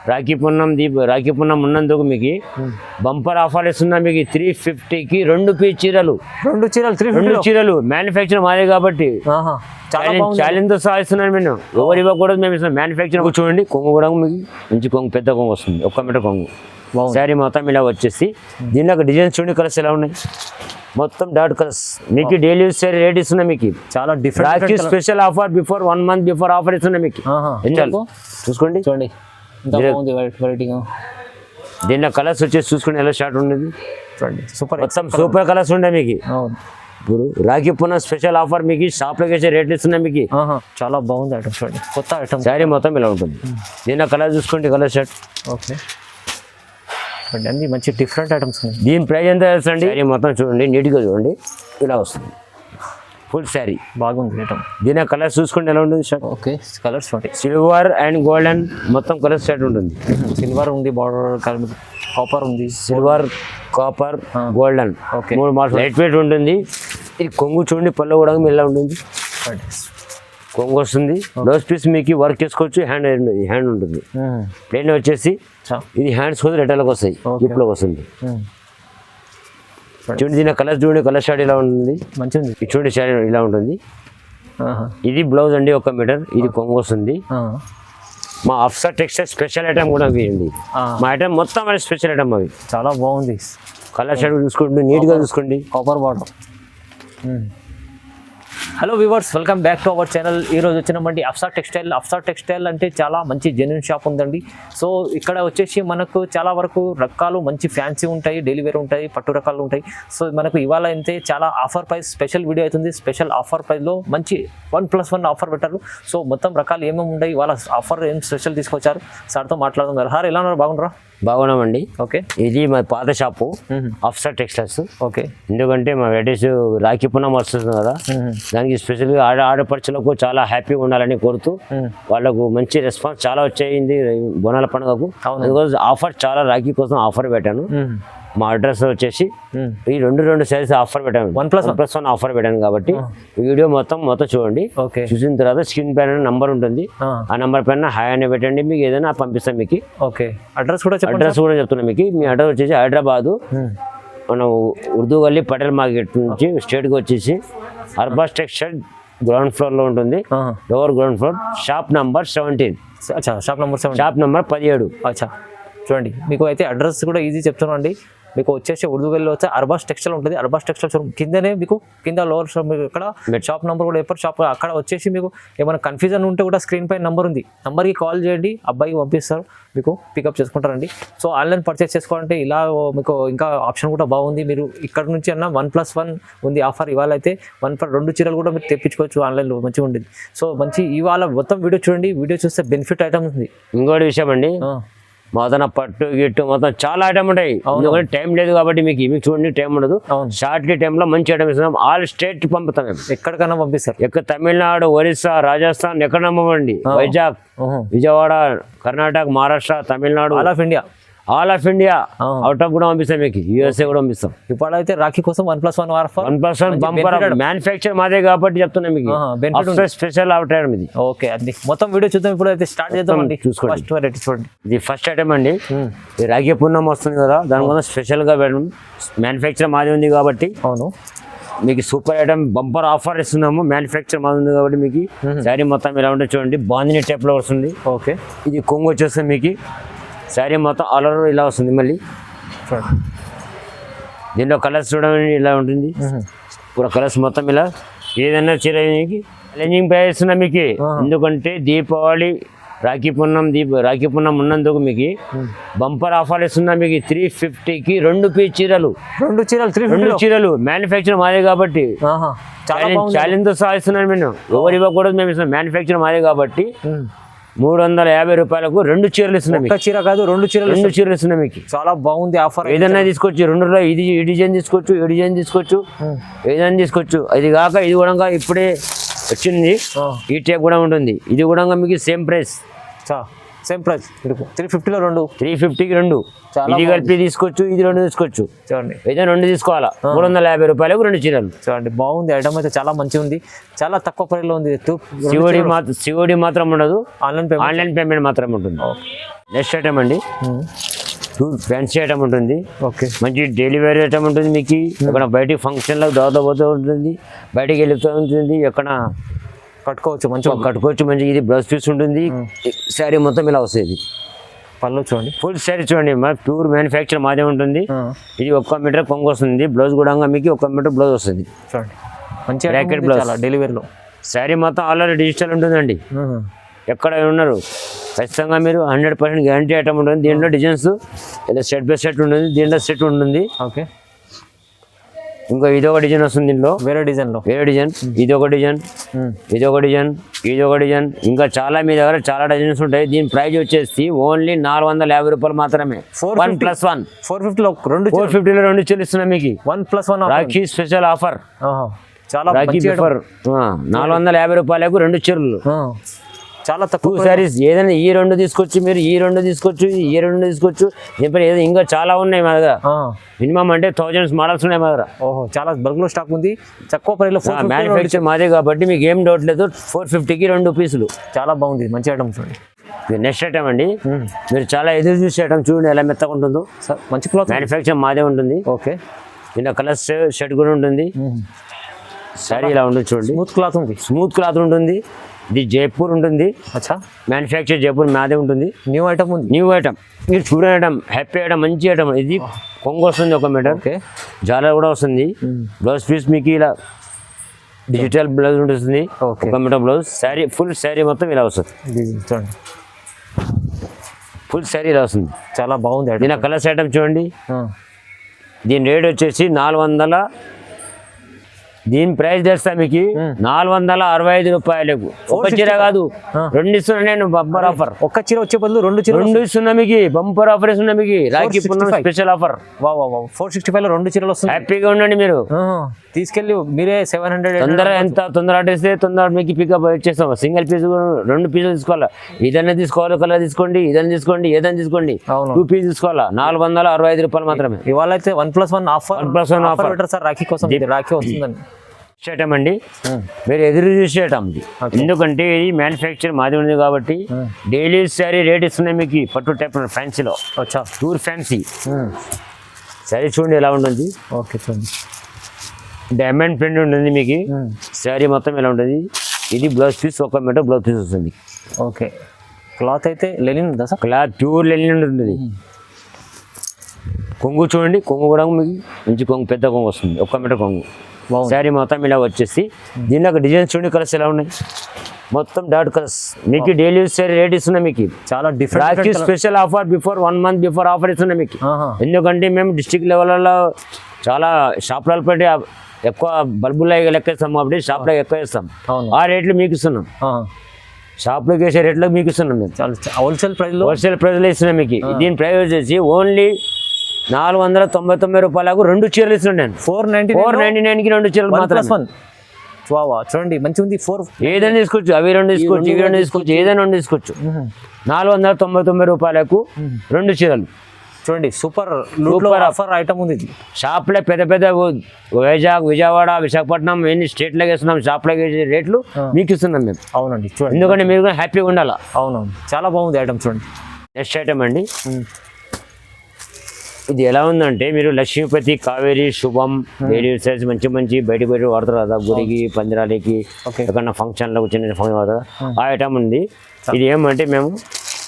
రాఖీ పున్నం ఉన్నందుకు మీకు bumper offer ఇస్తున్నా మీకు 350కి 2 పీస్ చీరలు. 2 చీరలు మ్యానుఫ్యాక్చర్ మాదే కాబట్టి ఛాలెంజ్తో సాధిస్తున్నాను. నేను ఎవరు ఇవ్వకూడదు, మేము ఇస్తాం మ్యానుఫ్యాక్చర్. చూడండి కొంగు కూడా మీకు మంచి కొంగు, పెద్ద కొంగు వస్తుంది, 1 మీటర్ కొంగు. శారీ మొత్తం ఇలా వచ్చేసి దీనిలో డిజైన్స్ చూడండి, కలర్స్ ఎలా ఉన్నాయి, మొత్తం డాట్ కలర్స్. మీకు డైలీ యూస్ రేట్ ఇస్తున్నా మీకు చాలా different special offer before 1 month before offer ఇస్తున్నా మీకు. చూసుకోండి చూడండి దీనిలో కలర్స్ వచ్చేసి చూసుకోండి ఎలా షార్ట్ ఉండేది, సూపర్ మొత్తం సూపర్ కలర్స్ ఉండే మీకు. ఇప్పుడు రాఖీ పున్నం స్పెషల్ ఆఫర్ మీకు షాప్లోకి వచ్చే రేట్లు ఇస్తున్నా మీకు. చాలా బాగుంది ఐటమ్, చూడండి కొత్త ఐటమ్. శారీ మొత్తం ఇలా ఉంటుంది. దీనిలో కలర్ చూసుకోండి, కలర్ షర్ట్. ఓకే అన్ని మంచి డిఫరెంట్ ఐటమ్స్ ఉన్నాయి. దీని ప్రైస్ ఎంత వేస్తుంది? శారీ మొత్తం చూడండి, నీట్గా చూడండి, ఇలా వస్తుంది ఫుల్ శారీ. బాగుంది ఐటమ్. దీని కలర్స్ చూసుకోండి ఎలా ఉంటుంది షర్ట్. ఓకే కలర్స్ చూడండి, సిల్వర్ అండ్ గోల్డెన్ మొత్తం కలర్ షర్ట్ ఉంటుంది. సిల్వర్ ఉంది, బార్డర్ కాపర్ ఉంది, silver, copper, golden 3 model. Light weight ఉంటుంది. ఇది కొంగు చూడండి, పళ్ళు కూడా ఇలా ఉంటుంది, కొంగు వస్తుంది. బ్లౌజ్ పీస్ మీకు వర్క్ చేసుకోవచ్చు, హ్యాండ్ ఉంటుంది. ప్లేన్ వచ్చేసి ఇది హ్యాండ్స్ కూడా రెటర్లకు వస్తాయి, హిప్లోకి వస్తుంది. చూడండి దీని కలర్ చూడండి, కలర్ షార్ట్ ఇలా ఉంటుంది, మంచిగా చూడండి షార్ట్ ఇలా ఉంటుంది. ఇది బ్లౌజ్ అండి 1 మీటర్, ఇది కొంగు వస్తుంది. మా అఫ్సర్ టెక్స్టైల్ స్పెషల్ ఐటమ్ కూడా వేయండి. మా ఐటమ్ మొత్తం అది స్పెషల్ ఐటమ్, అవి చాలా బాగుంది. కలర్ షార్ట్ చూసుకోండి, నీట్గా చూసుకోండి, copper border. Hello viewers, welcome back to our channel. ఈరోజు వచ్చినామండి అఫ్సర్ టెక్స్టైల్. అఫ్సర్ టెక్స్టైల్ అంటే చాలా మంచి జెన్యూన్ షాప్ ఉందండి. సో ఇక్కడ వచ్చేసి మనకు చాలా వరకు రకాలు మంచి ఫ్యాన్సీ ఉంటాయి, డైలీ వేర్ ఉంటాయి, పట్టు రకాలు ఉంటాయి. సో మనకు ఇవాళ అయితే చాలా ఆఫర్ ప్రైస్ స్పెషల్ వీడియో అవుతుంది. స్పెషల్ ఆఫర్ ప్రైస్లో మంచి 1+1 ఆఫర్ పెట్టారు. సో మొత్తం రకాలు ఏమేమి ఉన్నాయి, ఇవాళ ఆఫర్ ఏం స్పెషల్ తీసుకొచ్చారు, సార్తో మాట్లాడదాం. కదా సార్, ఎలా ఉన్నారు? బాగున్నారా? బాగున్నామండి. ఓకే, ఇది మా పాత షాపు అఫ్సర్ టెక్స్టైల్స్. ఓకే, ఎందుకంటే మా వెరైటీస్ రాఖీ పున్నం వస్తుంది కదా, దానికి స్పెషల్గా ఆడపడుచులకు చాలా హ్యాపీగా ఉండాలని కోరుతూ వాళ్ళకు మంచి రెస్పాన్స్ చాలా వచ్చేయింది బోనాల పండుగకు. అందుకోసం ఆఫర్ చాలా రాఖీ కోసం ఆఫర్ పెట్టాను. మా అడ్రస్ వచ్చేసి ఈ 2 సైజ్ ఆఫర్ పెట్టాను, 1+1 ఆఫర్ పెట్టాను. కాబట్టి వీడియో మొత్తం చూడండి. చూసిన తర్వాత స్క్రీన్ పైన నంబర్ ఉంటుంది, ఆ నంబర్ పైన హాయ్ అని పెట్టండి, మీకు ఏదైనా పంపిస్తాం మీకు. ఓకే, అడ్రస్ కూడా చెప్తున్నా మీకు. మీ అడ్రస్ వచ్చేసి హైదరాబాదు, మనం ఉర్దూ గల్లీ పటేల్ మార్కెట్ నుంచి స్ట్రేట్గా వచ్చేసి అర్బాస్ టెక్స్టైల్ గ్రౌండ్ ఫ్లోర్లో ఉంటుంది, lower ground floor, shop number 17. Shop number 17. అచ్చా, చూడండి మీకు అయితే అడ్రస్ కూడా ఈజీ చెప్తున్నాను అండి. మీకు వచ్చేసి ఉర్దూ గల్లీలో వచ్చే అర్బాస్ టెక్స్టైల్ ఉంటుంది. అర్బాస్ టెక్స్టైల్ షోరూమ్ కిందనే మీకు కింద లోవర్ మీకు ఇక్కడ షాప్ నెంబర్ కూడా చెప్పారు. షాప్ అక్కడ వచ్చేసి మీకు ఏమైనా కన్ఫ్యూజన్ ఉంటే కూడా స్క్రీన్ పై నెంబర్ ఉంది, నెంబర్కి కాల్ చేయండి, అబ్బాయికి పంపిస్తారు, మీకు పికప్ చేసుకుంటారండి. సో ఆన్లైన్ పర్చేస్ చేసుకోవాలంటే ఇలా మీకు ఇంకా ఆప్షన్ కూడా బాగుంది. మీరు ఇక్కడ నుంచి అన్న 1+1 ఉంది ఆఫర్. ఇవాళ అయితే 2 చీరలు కూడా మీరు తెప్పించుకోవచ్చు ఆన్లైన్లో, మంచిగా ఉంటుంది. సో మంచి ఇవాళ మొత్తం వీడియో చూడండి, వీడియో చూస్తే బెనిఫిట్ ఐటమ్ ఉంది. ఇంకోటి విషయం అండి, మొత్తం పట్టు గిట్టు మొత్తం చాలా ఐటమ్ ఉంటాయి. ఎందుకంటే టైం లేదు కాబట్టి మీకు చూడండి, టైం ఉండదు. షార్ట్లీ టైంలో మంచి ఐటమ్ ఇస్తున్నాం. ఆల్ స్టేట్ పంపుతాం, ఎక్కడికైనా పంపిస్తారు. తమిళనాడు, ఒరిస్సా, రాజస్థాన్ ఎక్కడ పంపండి, Vizag, Vijayawada, Karnataka, Maharashtra, Tamil Nadu, all of India out of కూడా పంపిస్తాం మీకు. USA కూడా పంపిస్తాం. ఇప్పుడైతే రాఖీ కోసం 1+1 ఆఫర్, 1+1 బంపర్ మ్యానుఫ్యాక్చర్ మాదే కాబట్టి చెప్తున్నాం మీకు. స్పెషల్ అవుట్ ఐటమ్ ఇది. ఓకే, అది మొత్తం వీడియో చూద్దాం. ఇప్పుడు అయితే స్టార్ట్ చేద్దాం అండి. చూసుకోండి, చూడండి. ఇది ఫస్ట్ ఐటమ్ అండి. ఈ రాఖీ పున్నం వస్తుంది కదా, దానికోసం స్పెషల్గా మ్యానుఫ్యాక్చర్ మాది ఉంది కాబట్టి అవును మీకు సూపర్ ఐటమ్ బంపర్ ఆఫర్ ఇస్తున్నాము. మ్యానుఫ్యాక్చర్ మాది ఉంది కాబట్టి మీకు శారీ మొత్తం ఇలా ఉంటుంది. చూడండి బాందిని టైప్లో వస్తుంది. ఓకే, ఇది కొంగు వచ్చేస్తుంది మీకు. శారీ మొత్తం ఆల్ ఓవర్ ఇలా వస్తుంది. మళ్ళీ దీనిలో కలర్స్ చూడండి ఇలా ఉంటుంది, పూర కలర్స్ మొత్తం ఇలా. ఏదైనా చీర ఛాలెంజింగ్ ప్రైస్ ఇస్తున్నా మీకు. ఎందుకంటే దీపావళి రాఖీ పున్నం ఉన్నందుకు మీకు బంపర్ ఆఫర్ ఇస్తున్నా మీకు. 350కి 2 పీస్ చీరలు. 2 చీరలు మ్యానుఫ్యాక్చర్ మాదే కాబట్టి ఛాలెంజ్తో సాధిస్తున్నాను. నేను ఎవరు ఇవ్వకూడదు, మేము ఇస్తున్నాం మ్యానుఫ్యాక్చర్ మాదే కాబట్టి 350 రూపాయలకు 2 చీరలు ఇస్తున్నాం. చీర కాదు, 2 చీరలు ఇస్తున్నాం మీకు. చాలా బాగుంది ఆఫర్. ఏదైనా తీసుకోవచ్చు, 2లో ఇది ఈ డిజైన్ తీసుకోవచ్చు, ఈ డిజైన్ తీసుకోవచ్చు, ఏదైనా తీసుకోవచ్చు. ఇది కాక ఇది కూడా ఇప్పుడే వచ్చింది, ఈ టైప్ కూడా ఉంటుంది. ఇది కూడా మీకు సేమ్ ప్రైస్. సేమ్ ప్రైస్ 350లో రెండు 350కి రెండు. చాలా ఇది కలిపి తీసుకోవచ్చు, ఇది రెండు తీసుకోవచ్చు. చూడండి ఏదైనా రెండు తీసుకోవాలా. 350 రూపాయలకు రెండు చీరలు. చూడండి బాగుంది, ఐటమ్ అయితే చాలా మంచిగా ఉంది, చాలా తక్కువ ప్రైస్లో ఉంది. సిఓడి మాత్రం ఉండదు, ఆన్లైన్ పేమెంట్ మాత్రం ఉంటుంది. నెక్స్ట్ ఐటమ్ అండి, ఫ్యాన్సీ ఐటమ్ ఉంటుంది. ఓకే, మంచి డైలీ వేర్ ఐటమ్ ఉంటుంది. మీకు ఎక్కడ బయటికి ఫంక్షన్లో దాదాపు పోతూ ఉంటుంది, బయటికి వెళ్తూ ఉంటుంది, ఎక్కడ కట్టుకోవచ్చు, మంచిగా కట్టుకోవచ్చు. మంచి ఇది బ్లౌజ్ పీస్ ఉంటుంది. శారీ మొత్తం ఇలా వస్తుంది. పళ్ళు చూడండి, ఫుల్ శారీ చూడండి, మా ప్యూర్ మ్యానుఫ్యాక్చర్ మాదే ఉంటుంది. ఇది 1 మీటర్ కొంగు వస్తుంది. బ్లౌజ్ కూడా మీకు 1 మీటర్ బ్లౌజ్ వస్తుంది. చూడండి మంచి బ్రాకెట్ బ్లౌజ్ డెలివరీలో. శారీ మొత్తం ఆల్రెడీ డిజిటల్ ఉంటుందండి. ఎక్కడ ఉన్నారు ఖచ్చితంగా మీరు 100% గ్యారంటీ ఐటమ్ ఉంటుంది. దీంట్లో డిజైన్స్ ఇలా సెట్ బై సెట్ ఉంటుంది, దీంట్లో సెట్ ఉంటుంది. ఓకే, ఇంకా ఇదొక డిజైన్ వస్తుంది, దీంట్లో వేరే డిజైన్, ఇదొక డిజైన్, ఇదొక డిజైన్, ఇంకా చాలా మీ దగ్గర చాలా డిజైన్స్ ఉంటాయి. దీని ప్రైస్ వచ్చేసి ఓన్లీ 450 రూపాయలు మాత్రమే. 1+1 450లో రెండు చెల్లిస్తున్నాం మీకు. 1+1 రాఖీ స్పెషల్ ఆఫర్. చాలా రాఖీ ఆఫర్ 450 రూపాయలకు రెండు చీరలు. చాలా తక్కువ సారీస్. ఏదైనా ఈ రెండు తీసుకోవచ్చు, మీరు ఈ రెండు తీసుకోవచ్చు, ఈ రెండు తీసుకోవచ్చు. ఇంకా చాలా ఉన్నాయి మా దగ్గర. మినిమం అంటే 1000 మోడల్స్ ఉన్నాయి మా దగ్గర. ఓహో, చాలా బల్క్ లో స్టాక్ ఉంది, తక్కువ ప్రైస్ లో. మ్యానుఫ్యాక్చర్ మాదే కాబట్టి మీకు ఏం డౌట్ లేదు. 450కి రెండు పీసులు. చాలా బాగుంది, మంచి ఐటమ్ చూడండి. నెక్స్ట్ ఐటమ్ అండి, మీరు చాలా ఎదురు చూసే ఐటమ్ చూడండి ఎలా మెత్తగా ఉంటుందో. మంచి క్లాత్, మ్యానుఫ్యాక్చర్ మాదే ఉంటుంది. ఓకే, ఇలా కలర్ షర్ట్ కూడా ఉంటుంది. సారీ ఇలా ఉంటుంది చూడండి, స్మూత్ క్లాత్ ఉంటుంది. ఇది జైపూర్ ఉంటుంది. అచ్చా, మ్యానుఫ్యాక్చర్ జైపూర్ మాదే ఉంటుంది. న్యూ ఐటమ్ ఉంది, న్యూ ఐటమ్. మీరు చూడని ఐటమ్, హ్యాపీ ఐటమ్, మంచి ఐటమ్. ఇది కొంగు వస్తుంది 1 మీటర్. ఓకే, జాలర్ కూడా వస్తుంది. బ్లౌజ్ పీస్ మీకు ఇలా డిజిటల్ బ్లౌజ్ ఉంటుంది. 1 meter blouse. Sari full sari మొత్తం ఇలా వస్తుంది. చూడండి ఫుల్ శారీ ఇలా వస్తుంది. చాలా బాగుంది. దీని కలర్స్ ఐటమ్ చూడండి. దీని రేట్ వచ్చేసి 400. దీని ప్రైస్ తెస్తా మీకు 465 రూపాయలకు. ఒక చీర కాదు, రెండు ఇస్తున్నా నేను. Bumper offer. ఒక్క చీర వచ్చే బదులు రెండు ఇస్తున్నా మీకు. బంపర్ ఆఫర్ ఇస్తున్నా మీకు. రాఖీ పూర్ణిమ స్పెషల్ ఆఫర్. 465 లో రెండు చీరలు వస్తాయి. హ్యాపీగా ఉండండి మీరు. తీసుకెళ్ళి మీరే 700. తొందర ఆర్డర్ ఇస్తే తొందర మీకు పికప్ వచ్చేస్తాం. సింగిల్ పీస్ 2 పీసులు తీసుకోవాలా. ఇదన్నా తీసుకోవాలి, కలర్ తీసుకోండి, ఇదన్నా తీసుకోండి, ఏదైనా తీసుకోండి. 2 పీస్ తీసుకోవాలా. 465 రూపాయలు మాత్రమే. ఇవాళ అయితే 1+1 ఆఫర్. 1+1 ఆఫర్ సార్, రాఖీ కోసం. రాఖీ వస్తుందండి. చేయటం అండి, మీరు ఎదురు చూసేయటం. ఎందుకంటే ఇది మ్యానుఫ్యాక్చర్ మాది ఉంది కాబట్టి డైలీ శారీ రేట్ ఇస్తున్నాయి మీకు. పట్టు టైప్ ఫ్యాన్సీలో ప్యూర్ ఫ్యాన్సీ శారీ చూడండి ఎలా ఉంటుంది. ఓకే, చూడండి డైమండ్ ప్రింట్ ఉంటుంది మీకు. శారీ మొత్తం ఎలా ఉంటుంది. ఇది blouse piece 1 meter blouse piece వస్తుంది. ఓకే, క్లాత్ అయితే లెనిన్ ఉందా సార్? క్లాత్ ప్యూర్ లెనిన్ ఉంటుంది. కొంగు చూడండి, కొంగు కూడా మీకు మంచి కొంగు, పెద్ద కొంగు వస్తుంది. 1 మీటర్ కొంగు. శారీ మొత్తం ఇలా వచ్చేసి దీనిలో డిజైన్స్ చూడండి, కలర్స్ ఎలా ఉన్నాయి. మొత్తం డాట్ కలర్స్ మీకు. డైలీ యూస్ శారీ రేట్ ఇస్తున్నా మీకు. చాలా different special offer. Before 1 month before offer ఇస్తున్నా మీకు. ఎందుకంటే మేము డిస్ట్రిక్ట్ లెవెల్లో చాలా షాప్లలో పెట్టి ఎక్కువ బల్బుల్లో లెక్కేస్తాం కాబట్టి షాప్లో ఎక్కువ ఇస్తాం. ఆ రేట్లు మీకు ఇస్తున్నాం. షాప్లోకి వేసే రేట్లో మీకు ఇస్తున్నాం మేము. హోల్సేల్ ప్రైస్లో ఇస్తున్నాం మీకు. దీని ప్రైస్ వచ్చేసి ఓన్లీ 499 రూపాయలకు రెండు చీరలు ఇస్తున్నాను నేను. 499కి రెండు చీరలు మాత్రం. చూడండి మంచిగా ఉంది. ఏదైనా తీసుకోవచ్చు, అవి రెండు తీసుకోవచ్చు, ఇవి రెండు తీసుకోవచ్చు, ఏదైనా రెండు తీసుకోవచ్చు. 499 రూపాయలకు రెండు చీరలు. చూడండి సూపర్ ఆఫర్ ఐటమ్ ఉంది. షాప్లో పెద్ద వైజాగ్, విజయవాడ, విశాఖపట్నం ఎన్ని స్టేట్లోకి వేస్తున్నాం. షాప్లోకి వేసే రేట్లు మీకు ఇస్తున్నాం మేము. అవునండి, చూడండి. ఎందుకంటే మీరు కూడా హ్యాపీగా ఉండాలా. అవునవును, చాలా బాగుంది ఐటమ్. చూడండి నెక్స్ట్ ఐటమ్ అండి, ఇది ఎలా ఉందంటే మీరు లక్ష్మీపతి, కావేరి, శుభం డైలీ సైజ్ మంచి బయట వాడతారు కదా. గుడికి, పందిరాలకి, ఎక్కడన్నా ఫంక్షన్లకు చిన్న ఫంక్షన్ వాడతారు. ఆ ఐటమ్ ఉంది. ఇది ఏమంటే మేము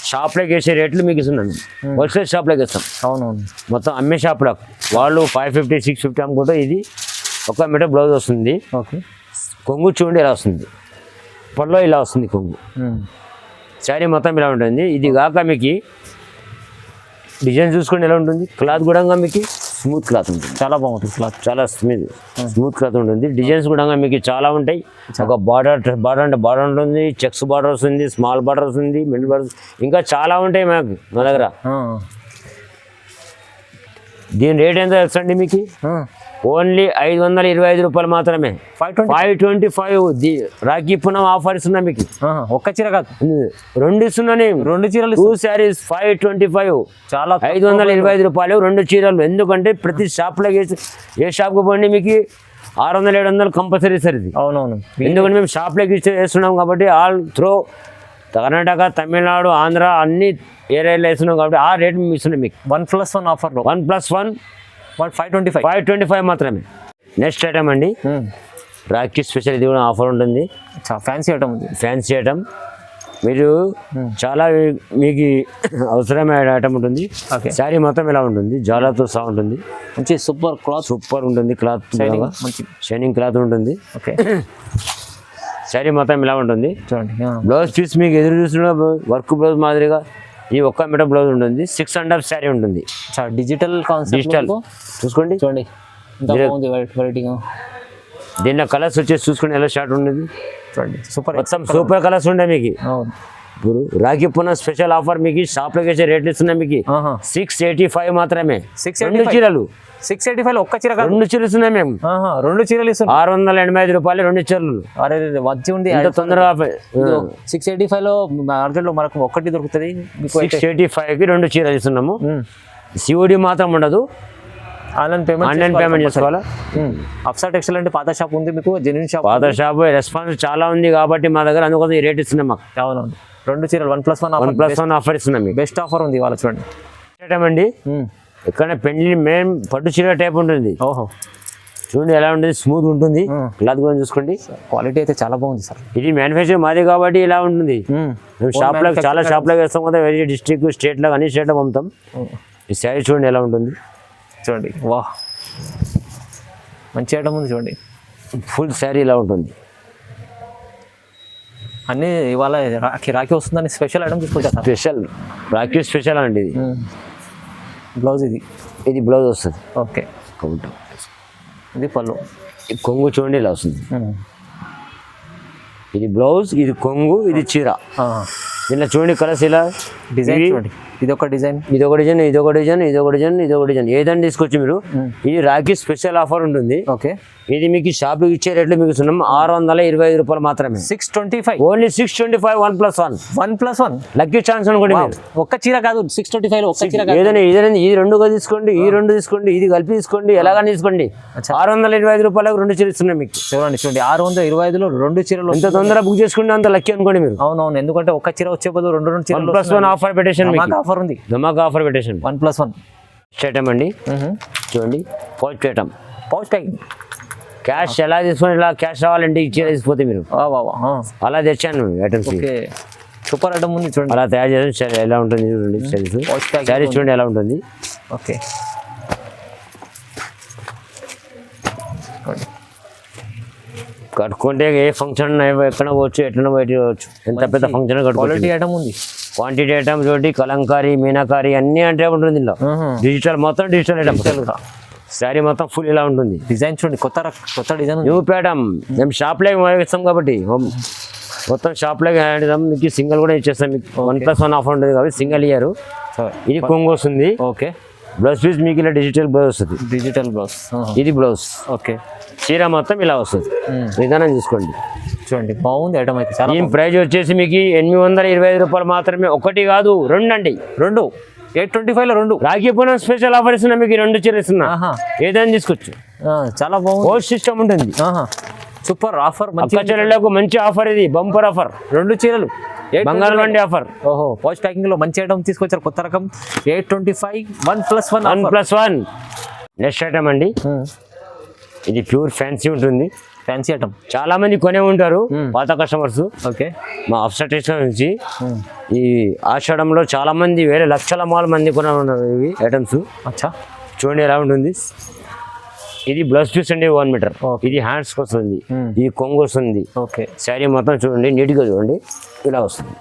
షాప్లోకి వేసే రేట్లు మీకు ఇస్తున్నాను. హోల్సేల్ షాప్లోకి ఇస్తాం. అవునవును, మొత్తం అమ్మే షాప్లో వాళ్ళు 550, 650 అమ్ముకుంటే ఇది 1 మీటర్ బ్లౌజ్ వస్తుంది. ఓకే, కొంగు చూడండి ఇలా వస్తుంది. పళ్ళలో ఇలా వస్తుంది కొంగు. శారీ మొత్తం ఇలా ఉంటుంది. ఇది కాక మీకు డిజైన్ చూసుకోండి ఎలా ఉంటుంది. క్లాత్ కూడా మీకు స్మూత్ క్లాత్ ఉంటుంది. చాలా బాగుంటుంది క్లాత్. చాలా స్మూత్ క్లాత్ ఉంటుంది. డిజైన్స్ కూడా మీకు చాలా ఉంటాయి. ఒక బార్డర్ ఉంటుంది, చెక్స్ బార్డర్ వస్తుంది, స్మాల్ బార్డర్ వస్తుంది, మిడిల్ బార్డర్, ఇంకా చాలా ఉంటాయి మా దగ్గర. దీని రేట్ ఎంత తెలుసా అండి మీకు? ఓన్లీ 525 రూపాయలు మాత్రమే. 525 రాఖీ పునం ఆఫర్ ఇస్తున్నా మీకు. ఒక్క చీర కాదు, 2 ఇస్తున్నా నేను. 2 చీరలు, 2 శారీస్ 525. చాలా 525 రూపాయలు 2 చీరలు. ఎందుకంటే ప్రతి షాప్లో ఏ షాప్కి పోండి మీకు 600-700 కంపల్సరీ సార్ ఇది. అవునవును, ఎందుకంటే మేము షాప్లోకి వేస్తున్నాం కాబట్టి ఆల్ త్రో కర్ణాటక, తమిళనాడు, ఆంధ్ర అన్ని ఏరియాలో వేస్తున్నాం కాబట్టి ఆ రేట్ మేము ఇస్తున్నాం మీకు. 1+1 ఆఫర్లో 1+1 525 మాత్రమే. నెక్స్ట్ ఐటమ్ అండి, రాఖీ స్పెషల్. ఇది కూడా ఆఫర్ ఉంటుంది. ఫ్యాన్సీ ఐటమ్ ఉంది. ఫ్యాన్సీ ఐటమ్ మీరు చాలా మీకు అవసరమైన ఐటమ్ ఉంటుంది. శారీ మొత్తం ఇలా ఉంటుంది, జాలాతో సహా ఉంటుంది. మంచి సూపర్ క్లాత్, సూపర్ ఉంటుంది. క్లాత్ మంచి షైనింగ్ క్లాత్ ఉంటుంది. ఓకే, శారీ మొత్తం ఇలా ఉంటుంది. చూడండి. బ్లౌజ్ పీస్ మీకు ఎదురు చూసిన వర్క్ బ్లౌజ్ మాదిరిగా ఈ 1 మీటర్ బ్లౌజ్ ఉంటుంది. 6.5 శారీ ఉంటుంది. డిజిటల్ కాన్సెప్ట్, డిజిటల్ చూసుకోండి. చూడండి వెరైటీగా. దీనిలో కలర్స్ వచ్చేసి చూసుకోండి ఎలా షార్ట్ ఉండేది. చూడండి సూపర్, మొత్తం సూపర్ కలర్స్ ఉండే మీకు. ఇప్పుడు రాఖీ పునం స్పెషల్ ఆఫర్ మీకు షాప్లోకి వచ్చే రేట్లు ఇస్తున్నాయి మీకు. 685 మాత్రమే. 2 చీరలు 685 ఒక్క చీర కాదు, 2 చీరలు ఇస్తున్నాయి మేము. 2 చీరలు ఇస్తున్నాం. 685 రూపాయలు 2 చీరలు. అరే వచ్చి ఉంది ఎంత తొందరగా. 685లో మార్కెట్లో మనకు ఒక్కటి దొరుకుతుంది. 685కి 2 చీరలు ఇస్తున్నాము. సిఓడి మాత్రం ఉండదు, ఆన్లైన్ పేమెంట్ చేసుకోవాలా. అప్సా టెక్స్టైల్ అంటే పాత షాప్ ఉంది మీకు, జెన్యూన్ షాప్. పాత షాప్ రెస్పాన్స్ చాలా ఉంది కాబట్టి మా దగ్గర అందుకోసం ఈ రేట్ ఇస్తున్నాం మాకు. అవునవును, 2 చీరలు 1+1 ఆఫర్ ఇస్తున్నాం మీకు. బెస్ట్ ఆఫర్ ఉంది ఇవాళ. చూడండి అండి, ఎక్కడ పెళ్లి మెయిన్ పట్టు చీర టైప్ ఉంటుంది. ఓహో, చూడండి ఎలా ఉంటుంది, స్మూత్ ఉంటుంది. క్లాత్ కూడా చూసుకోండి, క్వాలిటీ అయితే చాలా బాగుంది సార్. ఇది మ్యానుఫ్యాక్చర్ మాది కాబట్టి ఇలా ఉంటుంది. మేము షాప్లో చాలా షాప్లో వేస్తాం కదా, వేరే డిస్ట్రిక్ట్ స్టేట్లో అన్ని స్టేట్లో పంపుతాం. ఈ శారీ చూడండి ఎలా ఉంటుంది. చూడండి, వాహ్ మంచి ఐటమ్ ఉంది. చూడండి ఫుల్ శారీ ఇలా ఉంటుంది. అన్నీ ఇవాళ రాఖీ వస్తుందని స్పెషల్ ఐటమ్ తీసుకొచ్చారు. స్పెషల్ రాఖీ స్పెషల్ అండి. ఇది బ్లౌజ్, ఇది బ్లౌజ్ వస్తుంది. ఓకే, ఇది పళ్ళు. ఈ కొంగు చూడండి ఇలా వస్తుంది. ఇది బ్లౌజ్, ఇది కొంగు, ఇది చీర. దీనిలో చూడండి కలర్స్ ఇలా డిజైన్ చూడండి. ఇది ఒక డిజైన్, ఇదొక డిజైన్, ఇదొక డిజైన్, ఇదొక డిజైన్, ఇదొక డిజైన్. ఏదైనా తీసుకోవచ్చు మీరు. ఇది రాఖీ స్పెషల్ ఆఫర్ ఉంటుంది. ఓకే, ఇది మీకు షాప్ ఇచ్చే రేట్లు మీకు సున్నాం 625 రూపాయలు మాత్రమే. 625 ఓన్లీ 625. 1+1 లక్కీ ఛాన్స్ అనుకోండి. ఒక్క చీర కాదు, 625 ఒక్క చీర కాదు. ఏదైనా ఇది 2గా తీసుకోండి, ఈ 2 తీసుకోండి, ఇది కలిపి తీసుకోండి, ఎలాగని తీసుకోండి. 625 రూపాయలకు 2 చీరలు ఇస్తున్నాం మీకు. చూడండి 625లో 2 చీరలు. ఎంత తొందరగా బుక్ చేసుకుంటే అంత లక్కీ అనుకోండి మీరు. అవునవును, ఎందుకంటే ఒక్క చీర వచ్చే బదులు 2 చీరలు. 1+1 ఆఫర్ పెట్టేషన్ ఆఫర్ ఉంది. ధమాకా ఆఫర్ పెట్టేషన్. 1+1 ఐటమ్ అండి. చూడండి pouch item, pouch packing. Cash ఎలా తీసుకొని ఇలా క్యాష్ రావాలంటే ఇచ్చి తీసుకుపోతే మీరు. అలా తెచ్చాను ఐటమ్స్. సూపర్ ఐటమ్ ఉంది. చూడండి అలా తయారు చేసి ఎలా ఉంటుంది చూడండి. శారీ చూడండి ఎలా ఉంటుంది. ఓకే, కట్టుకుంటే ఏ ఫంక్షన్ ఎక్కడ పోవచ్చు, ఎట్లా బయట పోవచ్చు. ఎంత పెద్ద ఫంక్షన్ క్వాలిటీ ఐటమ్ ఉంది. క్వాంటిటీ ఐటమ్ చూడండి, కలంకారీ, మీనాకారీ అన్ని అంటే ఉంటుంది ఇందులో. డిజిటల్ మొత్తం డిజిటల్ ఐటమ్. శారీ మొత్తం ఫుల్ ఇలా ఉంటుంది. డిజైన్ చూడండి, కొత్త డిజైన్, న్యూ ప్యాటర్న్. మేము షాప్లోకి ఇస్తాం కాబట్టి మొత్తం షాప్లోకి మీకు సింగిల్ కూడా ఇచ్చేస్తాం. మీకు 1+1 ఆఫర్ ఉంటుంది కాబట్టి సింగిల్ ఇయర్. ఇది కొంగు వస్తుంది. ఓకే, బ్లౌజ్ పీస్ మీకు ఇలా డిజిటల్ బ్లౌజ్ వస్తుంది. డిజిటల్ బ్లౌజ్, ఇది బ్లౌజ్. ఓకే, చీర మొత్తం ఇలా వస్తుంది. విధానం చూసుకోండి. చూడండి బాగుంది ఐటమ్ అయితే. చాలా ఈ ప్రైస్ వచ్చేసి మీకు 825 రూపాయలు మాత్రమే. 1 కాదు 2 అండి. 2 825లో 2 రాఖీ పునం స్పెషల్ ఆఫర్ ఇస్తున్నా మీకు. 2 చీర ఇస్తున్నా, ఏదైనా తీసుకోవచ్చు. చాలా బాగుంది. హోల్ సిస్టమ్ ఉంటుంది. Super offer. అక్క చెల్లెళ్ళకు మంచి ఆఫర్, ఇది బంపర్ ఆఫర్. 2 చీరలు బంగారం లాంటి ఆఫర్. ఓహో, పౌచ్ ప్యాకింగ్ లో మంచి ఐటమ్ తీసుకొచ్చారు, కొత్త రకం. 825 1+1. నెక్స్ట్ ఐటమ్ అండి, ఇది ప్యూర్ ఫ్యాన్సీ ఉంటుంది. ఫ్యాన్సీ ఐటమ్ చాలా మంది కొనే ఉంటారు పాత కస్టమర్స్. ఓకే, మా అప్సెట్ నుంచి ఈ ఆషాఢంలో చాలా మంది వేరే లక్షల మంది కొనే ఉన్నారు ఇవి ఐటమ్స్. అచ్చా, చూడండి ఎలా ఉంటుంది. ఇది బ్లౌజ్ పీస్ అండి 1 మీటర్. ఇది హ్యాండ్స్ వస్తుంది, ఇది కొంగు వస్తుంది. ఓకే, శారీ మొత్తం చూడండి నీట్గా చూడండి ఇలా వస్తుంది.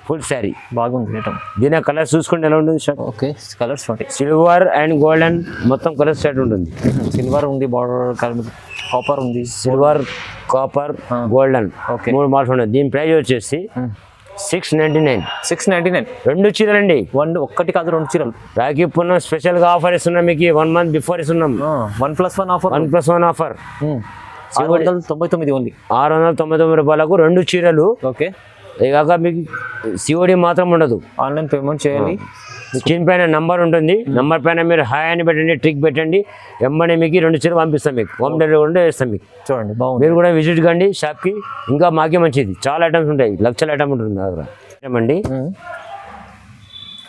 ఫుల్ శారీ బాగుంది. దీని కలర్స్ చూసుకోండి ఎలా ఉంటుంది. Okay, colours silver and golden మొత్తం కలర్ సెట్ ఉంటుంది. సిల్వర్ ఉంది, బార్డర్ కాపర్ ఉంది, సిల్వర్, కాపర్, గోల్డెన్ 3 మోడల్స్ ఉన్నాయి. దీని ప్రైస్ వచ్చేసి 699. 699. రెండు చీరలండి. ఒక్కటి కాదు, రెండు చీరలు. రాఖీ పున్నం స్పెషల్గా ఆఫర్ ఇస్తున్నాం మీకు. 1 month బిఫోర్ ఇస్తున్నాం. 1+1 ఆఫర్. 1+1 ఆఫర్. 699 ఓన్లీ. 699 రూపాయలకు రెండు చీరలు. ఓకే. ఇక మీకు సిఓడి మాత్రం ఉండదు, ఆన్లైన్ పేమెంట్ చేయాలి. స్క్రీన్ పైన నంబర్ ఉంటుంది. నంబర్ పైన మీరు హాయ్ అని పెట్టండి, ట్రిక్ పెట్టండి, వెంబడే మీకు రెండు చీరలు పంపిస్తాం. మీకు హోమ్ డెలివరీ కూడా వేస్తాం మీకు. చూడండి బాగుంది. మీరు కూడా విజిట్ కండి షాప్కి. ఇంకా మాకే మంచిది, చాలా ఐటమ్స్ ఉంటాయి, లక్షల ఐటమ్ ఉంటుంది నా దగ్గర. ఏమండి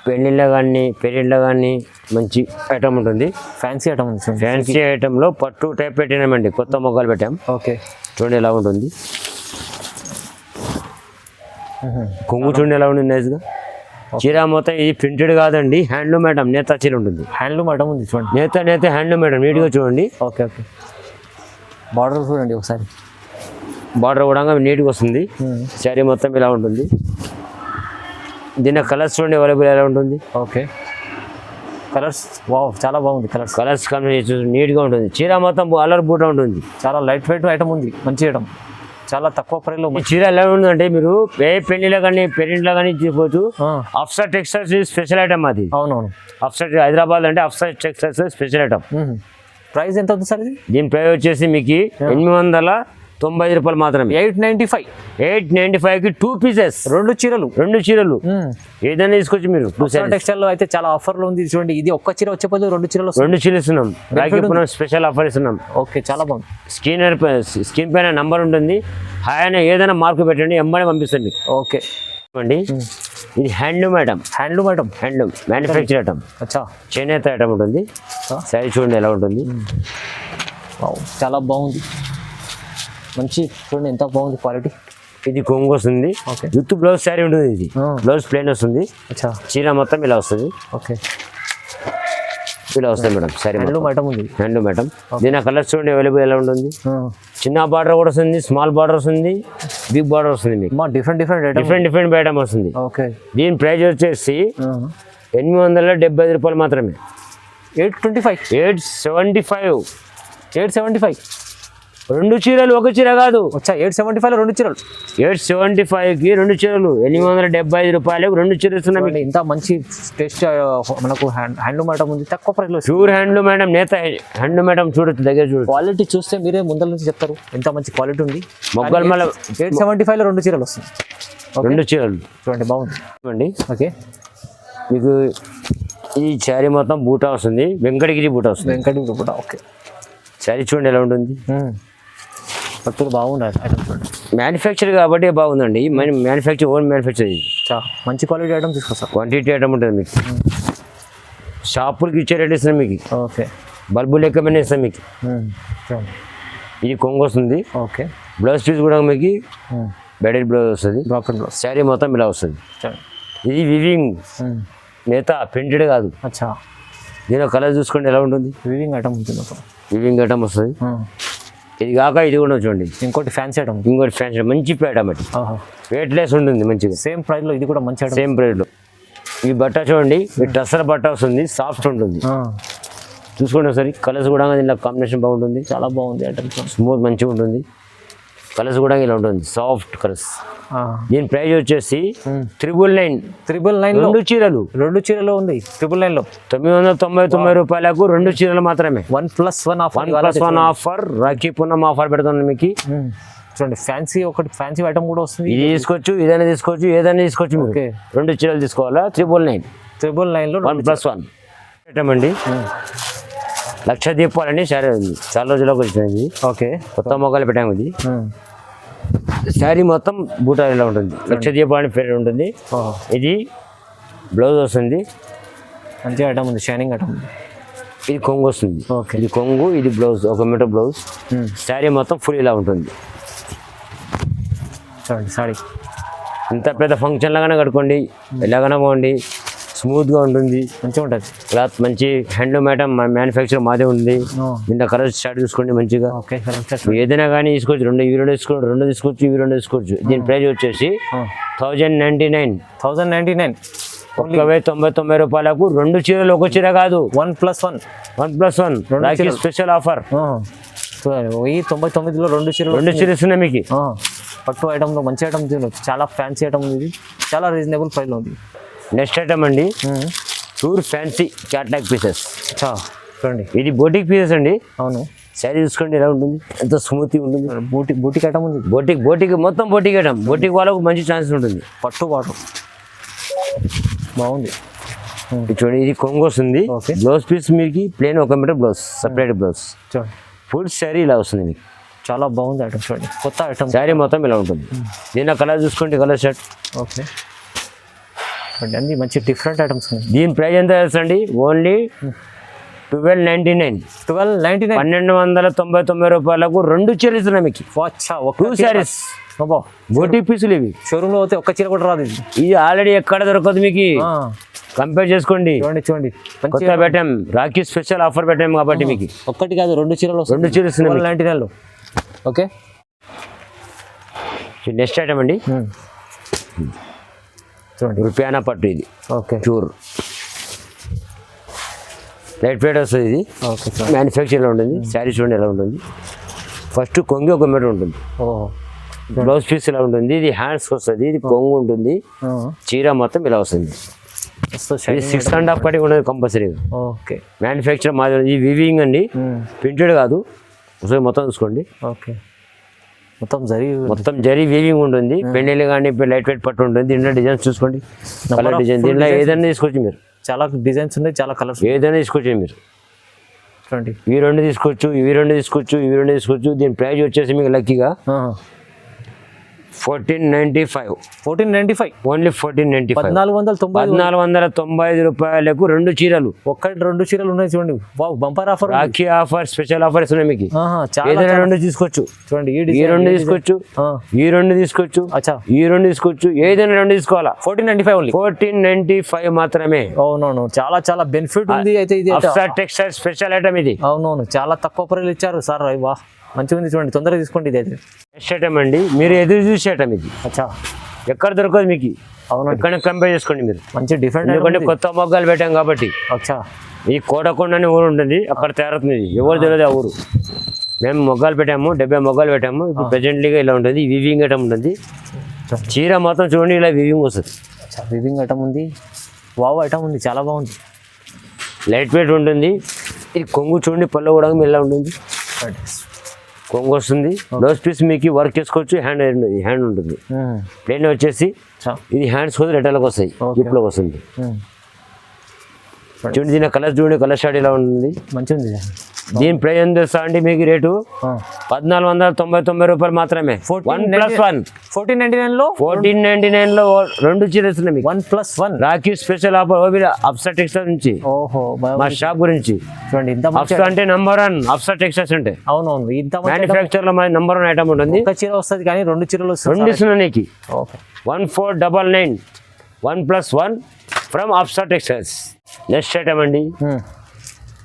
పెళ్ళిళ్ళ కానీ పెళ్ళిళ్ళ కానీ మంచి ఐటమ్ ఉంటుంది. ఫ్యాన్సీ ఐటమ్ ఉంది. ఫ్యాన్సీ ఐటెంలో పట్టు టైప్ పెట్టినామండి, కొత్త మొగ్గలు పెట్టాం. ఓకే. చూడండి ఎలా ఉంటుంది, కొంగు చూడండి ఎలా ఉంటుంది నైస్గా. చీర మొత్తం ఇది ప్రింటెడ్ కాదండి, హ్యాండ్లూమ్ ఐటమ్, నేత చీర ఉంటుంది. హ్యాండ్లూమ్ ఐటమ్ ఉంది చూడండి. నేత హ్యాండ్లూమ్ ఐటమ్, నీట్గా చూడండి. Okay okay. బార్డర్ చూడండి ఒకసారి, బార్డర్ కూడా నీట్గా వస్తుంది. శారీ మొత్తం ఇలా ఉంటుంది. దీని కలర్స్ చూడండి అవైలబుల్ ఎలా ఉంటుంది. ఓకే. కలర్స్ వావ్ చాలా బాగుంది. కలర్స్ కాంబినేషన్ నీట్గా ఉంటుంది. చీర మొత్తం అల్లర్ బూట ఉంటుంది. చాలా లైట్ వెయిట్ ఐటమ్ ఉంది, మంచి ఐటమ్, చాలా తక్కువ ప్రైస్లో. ఈ చీర ఎలా ఉందంటే మీరు ఏ పెళ్లిలో కానీ పెరింట్లో కానీ తీసుకోవచ్చు. అఫ్సర్ టెక్స్టైల్స్ స్పెషల్ ఐటమ్ అది. అవునవును. అఫ్సర్ హైదరాబాద్ అంటే Afsar textiles special item. Price ఎంత అవుతుంది సార్ ఇది? దీని ప్రైస్ వచ్చేసి మీకు 895 రూపాయలు మాత్రమే. 895కి 2 pieces, రెండు చీరలు ఏదైనా తీసుకోవచ్చు మీరు. టెక్స్టైల్ లో అయితే చాలా ఆఫర్లు ఉంది చూడండి. ఇది ఒక్క చీర వచ్చేపోతే రెండు చీరలు ఇస్తున్నాం. రాఖీ పున్నం స్పెషల్ ఆఫర్ ఇస్తున్నాం. ఓకే చాలా బాగుంది. స్క్రీన్ పైన నంబర్ ఉంటుంది, హాయ్ అని ఏదైనా మార్క్ పెట్టండి, ఎంబడే పంపిస్తుంది. ఓకే అండి ఇది handloom item. Handloom manufacture item, చేనేత ఐటమ్ ఉంటుంది. సైజ్ చూడండి ఎలా ఉంటుంది. చాలా బాగుంది, మంచి చూడండి ఎంత బాగుంది క్వాలిటీ. ఇది కొంగు వస్తుంది, విత్ బ్లౌజ్ శారీ ఉంటుంది. ఇది బ్లౌజ్ ప్లెయిన్ వస్తుంది. చీర మొత్తం ఇలా వస్తుంది. ఓకే ఇలా వస్తుంది మేడం. శారీ హ్యాండ్లూమ్ ఐటమ్ ఉంది. Handloom item. దీని కలర్స్ చూడండి అవైలబుల్ ఎలా ఉంటుంది. చిన్న బార్డర్ కూడా వస్తుంది, స్మాల్ బార్డర్ వస్తుంది, బిగ్ బార్డర్ వస్తుంది. మీకు డిఫరెంట్ ఐటమ్ వస్తుంది. ఓకే. దీని ప్రైస్ వచ్చేసి 875 రూపాయలు మాత్రమే. 875 రెండు చీరలు, ఒక చీర కాదు. 875 రెండు చీరలు. 875కి రెండు చీరలు, 875 రూపాయలకు రెండు చీరలు ఇస్తున్నాం. ఇంత మంచి టేస్ట్ మనకు హ్యాండ్లూమ్ ఐటమ్ ఉంది, తక్కువ ప్రైస్లో. ప్యూర్ హ్యాండ్లూమ్ ఐటమ్, నేత హ్యాండ్లూమ్ ఐటమ్. చూడొచ్చు, దగ్గర చూడొచ్చు. క్వాలిటీ చూస్తే మీరే ముందర నుంచి చెప్తారు ఎంత మంచి క్వాలిటీ ఉంది. మొగ్గలు మళ్ళీ 875లో రెండు చీరలు వస్తుంది. రెండు చీరలు చూడండి, బాగుంది. ఓకే. మీకు ఈ శారీ మొత్తం బూటా వస్తుంది, వెంకటగిరి బూటా వస్తుంది. ఓకే. శారీ చూడండి ఎలా ఉంటుంది. పట్టులు బాగుండాలి ఐటమ్ చూడండి. మ్యానుఫ్యాక్చర్ కాబట్టి బాగుందండి. Manufacture own manufacture. ఇది మంచి క్వాలిటీ ఐటమ్ తీసుకొస్తాం. క్వాంటిటీ ఐటమ్ ఉంటుంది మీకు. షాపులకి ఇచ్చే రేట్ ఇస్తాం మీకు. ఓకే. బల్బు లెక్క ఇస్తాం మీకు. ఇది కొంగు వస్తుంది. ఓకే. బ్లౌజ్ పీస్ కూడా మీకు బెడెడ్ బ్లౌజ్ వస్తుంది. శారీ మొత్తం ఇలా వస్తుంది. ఇది వివింగ్ నేత, ప్రింటెడ్ కాదు. దీని కలర్ చూసుకోండి ఎలా ఉంటుంది. వివింగ్ ఐటమ్ ఉంటుంది. వివింగ్ ఐటమ్ వస్తుంది. ఇది కాక ఇది కూడా చూడండి, ఇంకోటి ఫ్యాన్సీ ఐటమ్. మంచి ఐటమ్. అది వెయిట్లెస్ ఉంటుంది మంచిగా. సేమ్ ప్రైస్లో ఇది కూడా మంచి ఐటమ్. సేమ్ ప్రైస్లో. ఈ బట్ట చూడండి, ఈ టసర్ బట్ట వస్తుంది, సాఫ్ట్ ఉంటుంది. చూసుకోండి ఒకసారి. కలర్స్ కూడా దీనిలో కాంబినేషన్ బాగుంటుంది, చాలా బాగుంది ఐటమ్. స్మూత్ మంచిగా ఉంటుంది. కలర్స్ కూడా ఇలా ఉంటుంది, సాఫ్ట్ కలర్స్. దీని ప్రైస్ వచ్చేసి 999. రెండు చీరలు ఉంది 999లో. 999 రూపాయలకు రెండు చీరలు మాత్రమే. 1+1 ఆఫర్. రాఖీ పున్నం ఆఫర్ పెడుతున్నాను మీకు. చూడండి, ఫ్యాన్సీ ఐటమ్ కూడా వస్తుంది. ఇది తీసుకోవచ్చు, ఏదైనా తీసుకోవచ్చు. ఓకే. రెండు చీరలు తీసుకోవాలా. 999లో 1+1 ఐటమ్ అండి. లక్ష దీపాలని శారీ ఉంది, చాలా రోజులకు వచ్చింది. ఓకే. కొత్త మొగ్గలు పెట్టాము. ఇది శారీ మొత్తం బూటా ఇలా ఉంటుంది. లక్ష దీపాలని పేరు ఉంటుంది. ఇది బ్లౌజ్ వస్తుంది, మంచి ఐటమ్ ఉంది, షైనింగ్ ఐటమ్ ఉంది. ఇది కొంగు వస్తుంది. ఓకే. ఇది కొంగు, ఇది బ్లౌజ్, 1 మీటర్ బ్లౌజ్. శారీ మొత్తం ఫుల్ ఇలా ఉంటుంది. చూడండి సారీ. ఇంత పెద్ద ఫంక్షన్ లాగానే కట్టుకోండి, ఎలాగైనా పోండి, స్మూత్గా ఉంటుంది, మంచిగా ఉంటుంది. క్లాత్ మంచి హ్యాండ్లూమ్ ఐటమ్, మ్యానుఫ్యాక్చర్ మాదే ఉంది. దీంట్లో కలర్స్ స్టార్ట్ చూసుకోండి మంచిగా. ఏదైనా కానీ తీసుకోవచ్చు. రెండు తీసుకోవచ్చు. దీని ప్రైస్ వచ్చేసి 1099. 199 రూపాయలకు రెండు చీరలు, ఒక చీర కాదు. 1+1 రాఖీ స్పెషల్ ఆఫర్. చూడండి 1099లో 2 చీరలు 2 చీరలు ఉన్నాయి మీకు. పట్టు ఐటమ్లో మంచి ఐటమ్ చూడవచ్చు, చాలా ఫ్యాన్సీ ఐటమ్ ఉంది, చాలా రీజనబుల్ ప్రైస్లో ఉంది. నెక్స్ట్ ఐటమ్ అండి ప్యూర్ ఫ్యాన్సీ క్యాట్లాగ్ పీసెస్. చూడండి ఇది బోటిక్ పీసెస్ అండి. అవును, శారీ చూసుకోండి ఎలా ఉంటుంది, ఎంత స్మూత్ ఉంటుంది. బూటిక్ ఐటమ్ ఉంది. బోటిక్ మొత్తం బోటిక్ ఐటమ్. బోటిక్ వాళ్ళకు మంచి ఛాన్స్ ఉంటుంది. పట్టు బాటం బాగుంది. ఇది చూడండి, ఇది కొంగు వస్తుంది. బ్లౌజ్ పీస్ మీకు plain 1 meter blouse, separate blouse. చూడండి ఫుల్ శారీ ఇలా వస్తుంది మీకు. చాలా బాగుంది ఐటమ్. చూడండి కొత్త ఐటమ్. శారీ మొత్తం ఇలా ఉంటుంది. దీని కలర్ చూసుకోండి, కలర్ షర్ట్. ఓకే, అన్ని మంచి డిఫరెంట్ ఐటమ్స్ ఉన్నాయి. దీని ప్రైస్ ఎంత తెలుసండి? ఓన్లీ 1299. 1299 రూపాయలకు 2 చీరలు ఇస్తున్నాయి మీకు. 2 శారీస్ బోటిక్ పీసులు ఇవి. షోరూమ్ లో పోతే ఒక్క చీర కూడా రాదు. ఇది ఆల్రెడీ ఎక్కడ దొరకదు మీకు, కంపేర్ చేసుకోండి. చూడండి కొత్త పెట్టాం, రాఖీ స్పెషల్ ఆఫర్ పెట్టాం కాబట్టి మీకు ఒక్కటి కాదు 2 చీరలు. 2 చీరలు ఇస్తున్నాయి 99లో. ఓకే, నెక్స్ట్ ఐటమ్ అండి చూడండి రుపియానా పట్టు. ఇది ఓకే, ప్యూర్ లైట్ వెయిట్ వస్తుంది. ఇది ఓకే, మ్యానుఫ్యాక్చర్ ఎలా ఉంటుంది. శారీ చూడండి ఎలా ఉంటుంది. ఫస్ట్ కొంగి 1 మీటర్ ఉంటుంది. బ్లౌజ్ పీస్ ఇలా ఉంటుంది. ఇది హ్యాండ్స్ వస్తుంది. ఇది కొంగు ఉంటుంది. చీర మొత్తం ఇలా వస్తుంది. 6.5 పట్టి ఉండదు కంపల్సరీగా. ఓకే, మ్యానుఫ్యాక్చర్ మాది. ఇది వివింగ్ అండి, ప్రింటెడ్ కాదు. ఒకసారి మొత్తం చూసుకోండి. ఓకే, మొత్తం జరీ వీవింగ్ ఉంటుంది. పెండెలు కానీ లైట్ వెయిట్ పట్టు ఉంటుంది. దీంట్లో డిజైన్స్ చూసుకోండి, కలర్ డిజైన్. దీంట్లో ఏదైనా తీసుకోవచ్చు మీరు. చాలా డిజైన్స్ ఉన్నాయి, చాలా కలర్స్. ఏదైనా తీసుకోవచ్చు మీరు. చూడండి ఇవి 2 తీసుకోవచ్చు, ఇవి 2 తీసుకోవచ్చు, ఇవి 2 తీసుకోవచ్చు. దీని ప్రైస్ వచ్చేసి మీకు లక్కీగా 1495. ఓన్లీ 1495. 1490 రూపాయలకు 2 చీరలు. 2 చీరలు ఉన్నాయి. చూడండి bumper offer, Rakhi offer, special offers ఉన్నాయి మీకు. ఏదైనా 2 తీసుకోవచ్చు. చూడండి ఈ 2 తీసుకోవచ్చు, ఈ 2 తీసుకోవచ్చు, ఈ 2 తీసుకోవచ్చు. ఏదైనా 2 తీసుకోవాలా. 1495 ఓన్లీ. 1495 మాత్రమే. అవునవును, చాలా బెనిఫిట్ ఉంది. అయితే ఇది టెక్స్టైల్ స్పెషల్ ఐటమ్ ఇది. అవునవును, చాలా తక్కువ ప్రైస్ ఇచ్చారు సార్. వా మంచిగా ఉంది. చూడండి తొందరగా తీసుకోండి. ఇది అయితే నెక్స్ట్ ఐటమ్ అండి, మీరు ఎదురు చూసే ఐటమ్ ఇది. ఎక్కడ దొరకదు మీకు. అవును, ఎక్కడ కంపేర్ చేసుకోండి మీరు. మంచి డిఫరెంట్. ఎందుకంటే కొత్త మొగ్గాలు పెట్టాం కాబట్టి. ఈ కోటకొండ అని ఊరు ఉంటుంది, అక్కడ తయారవుతుంది. ఎవరు తెలియదు ఆ ఊరు. మేము మొగ్గాలు పెట్టాము, 70 మొగ్గాలు పెట్టాము. ఇప్పుడు ప్రెజెంట్లీగా ఇలా ఉంటుంది. వివింగ్ ఐటమ్ ఉంటుంది. చీర మొత్తం చూడండి ఇలా వివింగ్ వస్తుంది. వివింగ్ ఐటమ్ ఉంది. వావ్ ఐటమ్ ఉంది, చాలా బాగుంది. లైట్ వెయిట్ ఉంటుంది. ఇది కొంగు చూడండి, పళ్ళు కూడా ఇలా ఉంటుంది. కొంగు వస్తుంది. బ్లౌజ్ పీస్ మీకు వర్క్ చేసుకోవచ్చు. హ్యాండ్ ఉంటుంది. ప్లేన్ వచ్చేసి ఇది హ్యాండ్స్ కూడా రెటర్లకు వస్తాయి, గిఫ్ట్లోకి వస్తుంది. చూడండి దీని కలర్ చూడండి, కలర్ షార్ట్ ఇలా ఉంటుంది. మంచిగా ఉంది. దీని ప్రైస్ ఎంత తెలుసా అండి మీకు? రేటు 1499 రూపాయలు మాత్రమే. 1499లో 2 చీరలు ఉన్నాయి మీకు. 1+1 రాఖీ స్పెషల్ ఆఫర్ అప్సా టెక్స్టైల్స్ నుంచి. మా షాప్ గురించి చూడండి. అప్సా అంటే నంబర్ 1 అప్సా టెక్స్టైల్స్ అంటే. అవునవును, ఇంత మ్యానుఫ్యాక్చర్ లో నంబర్ 1 ఐటమ్ ఉంటుంది. ఒక చీర వస్తుంది కానీ 2 చీరలు వస్తాయి. 2 ఇస్తున్నాయి నీకు. 1499 1+1 ఫ్రమ్ అప్సా టెక్స్టైల్స్. నెక్స్ట్ ఐటమ్ అండి,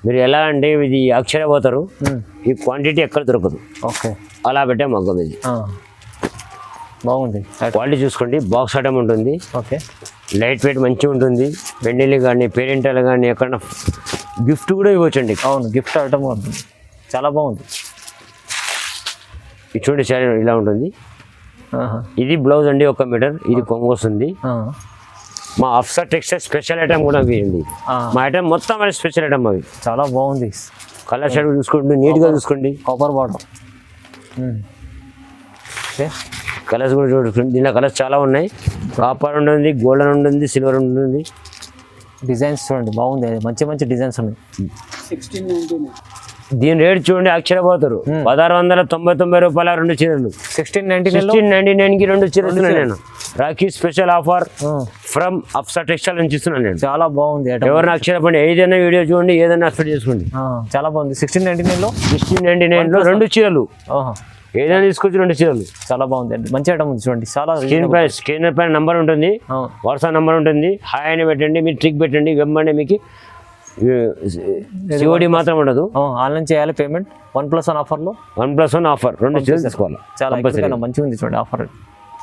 మీరు ఎలా అంటే ఇది అక్షర పోతారు. ఈ క్వాంటిటీ ఎక్కడ దొరకదు. ఓకే, అలా పెట్టే మగ్గం ఇది. బాగుంది. క్వాలిటీ చూసుకోండి. బాక్స్ ఐటమ్ ఉంటుంది. ఓకే, లైట్ వెయిట్ మంచిగా ఉంటుంది. పెండిలు కానీ పేరెంటలు కానీ ఎక్కడ గిఫ్ట్ కూడా ఇవ్వచ్చండి. అవును, గిఫ్ట్ ఐటమ్ ఉంటుంది, చాలా బాగుంది. ఇది చూడండి శారీ ఇలా ఉంటుంది. ఇది బ్లౌజ్ అండి 1 మీటర్. ఇది కొంగు వస్తుంది. మా అప్సా టెక్స్టైల్ స్పెషల్ ఐటమ్ కూడా వేయండి. మా ఐటమ్ మొత్తం అది స్పెషల్ ఐటమ్. అవి చాలా బాగుంది. కలర్ షర్ట్ చూసుకోండి, నీట్గా చూసుకోండి. Copper bottom. కలర్స్ కూడా చూసుకోండి. దీనిలో కలర్స్ చాలా ఉన్నాయి. కాపర్ ఉంటుంది, గోల్డెన్ ఉంటుంది, సిల్వర్ ఉంటుంది. డిజైన్స్ చూడండి బాగుంది. మంచి డిజైన్స్ ఉన్నాయి. దీని రేట్ చూడండి, అక్షరపోతారు. 1699 రూపాయల 2 చీరలు. 1699కి 2 చీరలు నేను. Rakhi special offer from Apsa textile నుంచి ఇస్తున్నాను నేను. చాలా బాగుంది. ఎవరిని అక్షరపండి, ఏదైనా వీడియో చూడండి, ఏదైనా ఎక్స్పెక్ట్ చేసుకోండి. చాలా బాగుంది. 1699లో 2 చీరలు. ఏదైనా తీసుకొచ్చి 2 చీరలు. చాలా బాగుంది అండి, మంచి ఐటమ్ ఉంది. చూడండి చాలా. స్క్రీన్ పైన నంబర్ ఉంటుంది, వాట్సాప్ నంబర్ ఉంటుంది. హాయ్ అని పెట్టండి, మీరు ట్రిక్ పెట్టండి, వెంబడి మీకు సిఓడి మాత్రం ఉండదు. ఆన్లైన్ చేయాలి పేమెంట్. 1+1 ఆఫర్లో 1+1 ఆఫర్ 2 చీరలు తీసుకోవాలి. చాలా మంచిగా ఉంది. చూడండి ఆఫర్.